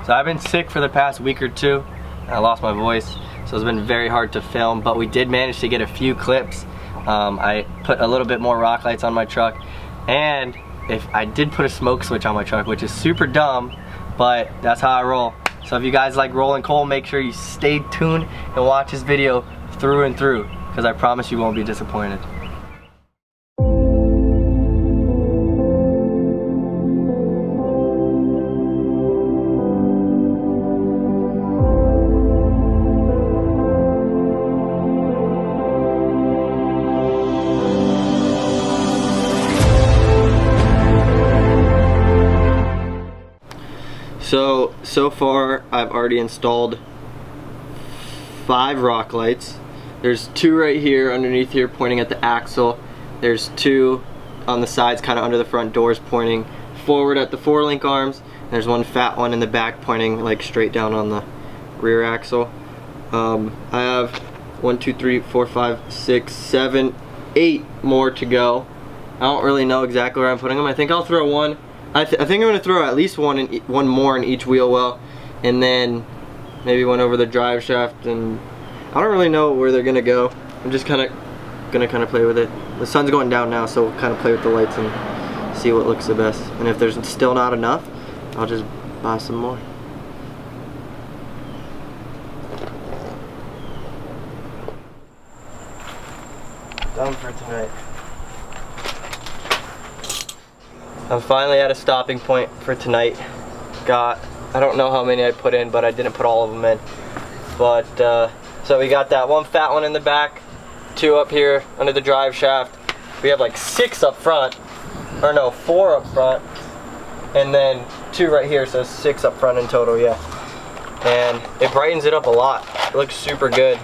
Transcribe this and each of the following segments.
So I've been sick for the past week or two. I lost my voice, so it's been very hard to film, but we did manage to get a few clips. I put a little bit more rock lights on my truck, and I did put a smoke switch on my truck, which is super dumb, but that's how I roll. So if you guys like rolling coal, make sure you stay tuned and watch this video through and through, because I promise you won't be disappointed. So far I've already installed 5 rock lights. There's 2 right here underneath here pointing at the axle. There's 2 on the sides kind of under the front doors pointing forward at the 4-link arms. There's 1 fat one in the back pointing like straight down on the rear axle. I have 1, 2, 3, 4, 5, 6, 7, 8 more to go. I don't really know exactly where I'm putting them. I think I'll throw one. I think I'm going to throw at least one more in each wheel well, and then maybe one over the drive shaft, and I don't really know where they're going to go. I'm just going to play with it. The sun's going down now, so we'll kind of play with the lights and see what looks the best. And if there's still not enough, I'll just buy some more. Done for tonight. I'm finally at a stopping point for tonight. I don't know how many I put in, but I didn't put all of them in. But, so we got that 1 fat one in the back, 2 up here under the drive shaft. We have like 6 up front, or no, 4 up front, and then 2 right here, so 6 up front in total, yeah. And it brightens it up a lot. It looks super good.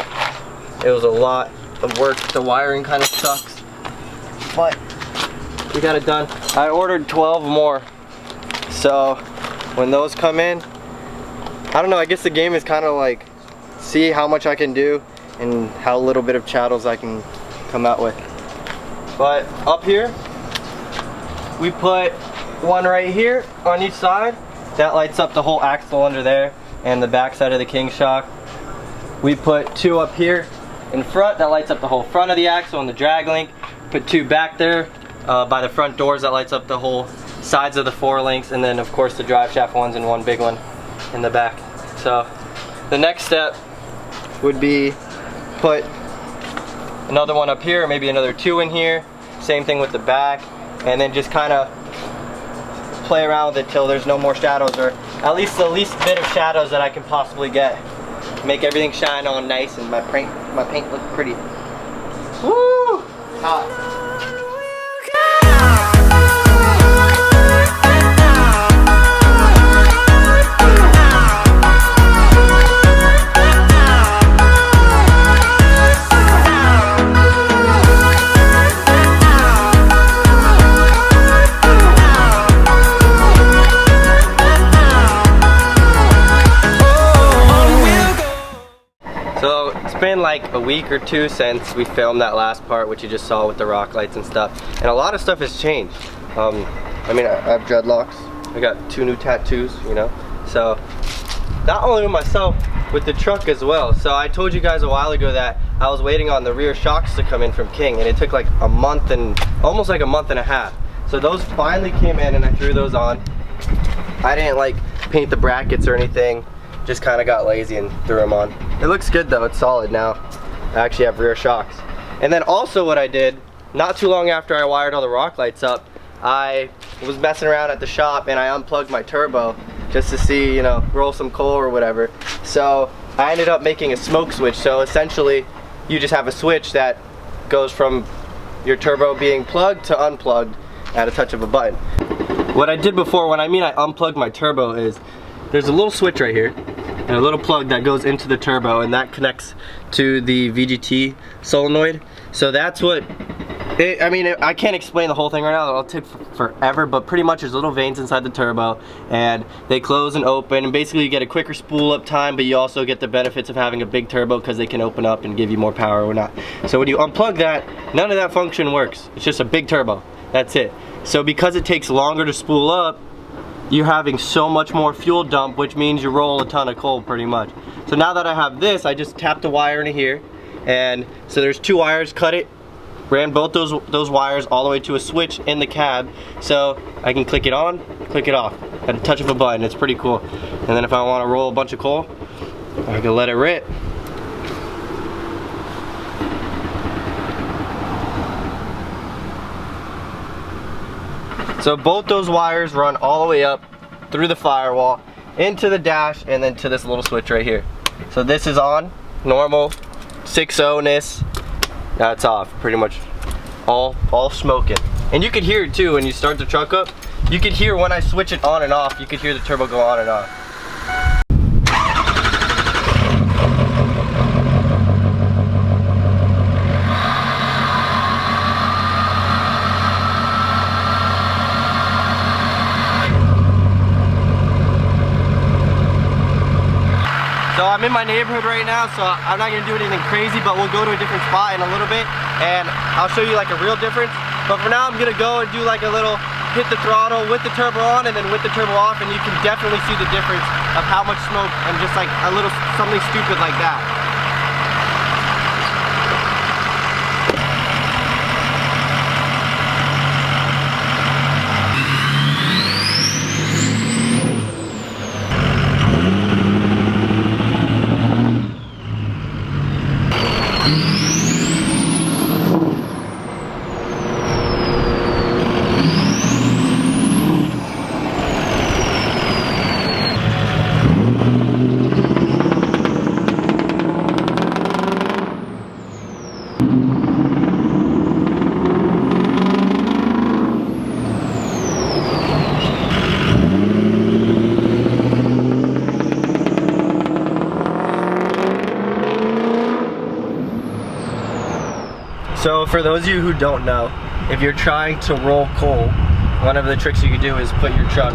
It was a lot of work. The wiring kind of sucks, but we got it done. I ordered 12 more, so when those come in, I don't know, I guess the game is kind of like see how much I can do and how little bit of chattels I can come out with. But up here we put 1 right here on each side that lights up the whole axle under there and the back side of the king shock. We put 2 up here in front that lights up the whole front of the axle and the drag link. Put 2 back there by the front doors that lights up the whole sides of the 4 links, and then of course the drive shaft ones and 1 big one in the back. So the next step would be put another 1 up here, maybe another 2 in here, same thing with the back, and then just kind of play around with it till there's no more shadows, or at least the least bit of shadows that I can possibly get. Make everything shine on nice and my paint look pretty. Woo! Hot. So it's been like a week or 2 since we filmed that last part, which you just saw with the rock lights and stuff, and a lot of stuff has changed. I mean, I have dreadlocks, I got 2 new tattoos, you know, so not only with myself, with the truck as well. So I told you guys a while ago that I was waiting on the rear shocks to come in from King, and it took like a month and almost like a month and a half. So those finally came in and I threw those on. I didn't like paint the brackets or anything, just kind of got lazy and threw them on. It looks good though, it's solid now. I actually have rear shocks. And then also what I did, not too long after I wired all the rock lights up, I was messing around at the shop and I unplugged my turbo just to see, you know, roll some coal or whatever. So I ended up making a smoke switch. So essentially you just have a switch that goes from your turbo being plugged to unplugged at a touch of a button. What I did before, when I mean I unplugged my turbo, is there's a little switch right here and a little plug that goes into the turbo, and that connects to the VGT solenoid. So that's what I mean, I can't explain the whole thing right now, it'll take forever, but pretty much there's little veins inside the turbo and they close and open, and basically you get a quicker spool up time, but you also get the benefits of having a big turbo because they can open up and give you more power or not. So when you unplug that, none of that function works. It's just a big turbo, that's it. So because it takes longer to spool up, you're having so much more fuel dump, which means you roll a ton of coal pretty much. So now that I have this, I just tap the wire into here, and so there's 2 wires, cut it, ran both those wires all the way to a switch in the cab, so I can click it on, click it off at a touch of a button. It's pretty cool. And then if I want to roll a bunch of coal, I can let it rip. So both those wires run all the way up through the firewall, into the dash, and then to this little switch right here. So this is on, normal, 6.0-ness. Now it's off, pretty much all smoking. And you could hear it too when you start the truck up. You could hear when I switch it on and off, you could hear the turbo go on and off. So I'm in my neighborhood right now, so I'm not gonna do anything crazy, but we'll go to a different spot in a little bit and I'll show you like a real difference. But for now I'm gonna go and do like a little hit the throttle with the turbo on and then with the turbo off, and you can definitely see the difference of how much smoke and just like a little something stupid like that. So for those of you who don't know, if you're trying to roll coal, one of the tricks you can do is put your truck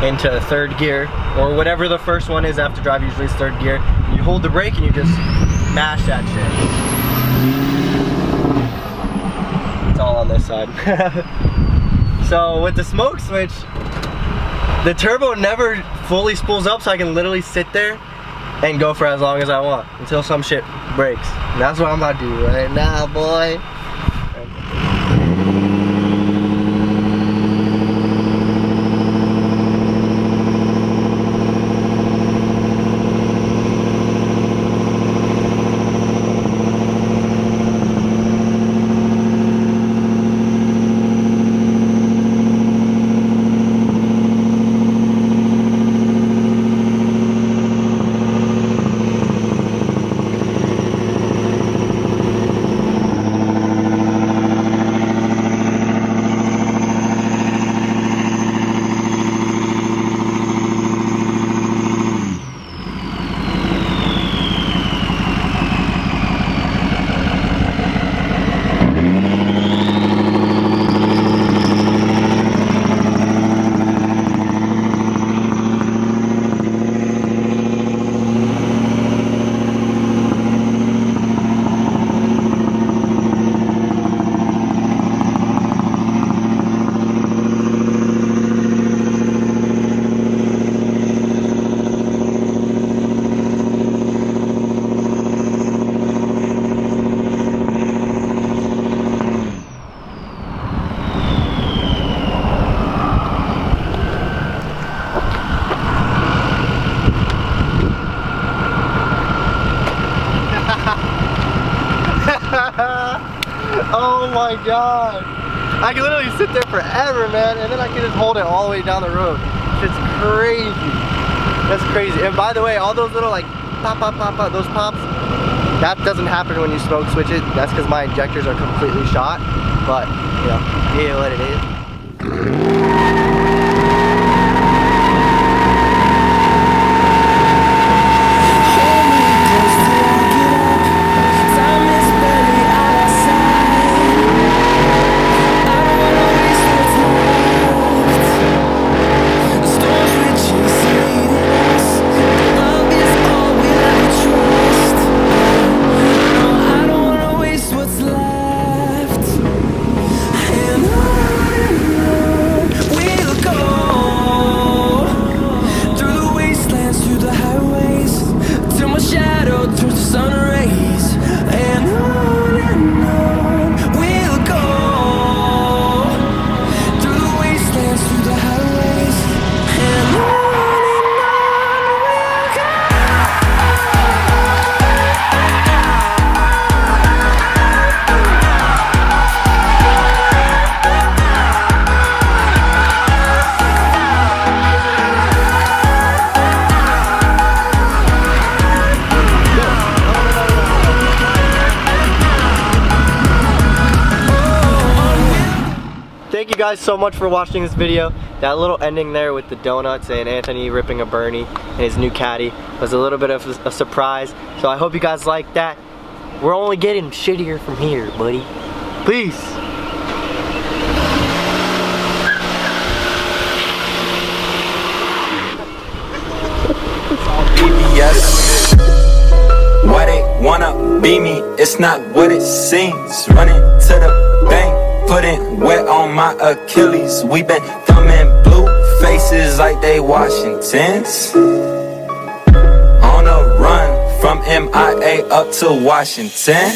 into 3rd gear, or whatever the first one is after drive, usually it's 3rd gear. You hold the brake and you just mash that shit. It's all on this side. So with the smoke switch, the turbo never fully spools up, so I can literally sit there and go for as long as I want until some shit breaks. And that's what I'm about to do right now, boy. Oh my god. I can literally sit there forever, man, and then I can just hold it all the way down the road. It's crazy. That's crazy. And by the way, all those little like pop, pop, pop, pop, those pops, that doesn't happen when you smoke switch it. That's because my injectors are completely shot. But, you know, it is what it is. guys so much for watching this video. That little ending there with the donuts and Anthony ripping a Bernie and his new caddy was a little bit of a surprise. So I hope you guys like that. We're only getting shittier from here, buddy. Peace. BBS. Why they wanna be me? It's not what it seems. Running to the bank, putting wet on my Achilles. We been thumbing blue faces like they Washingtons. On a run from MIA up to Washington.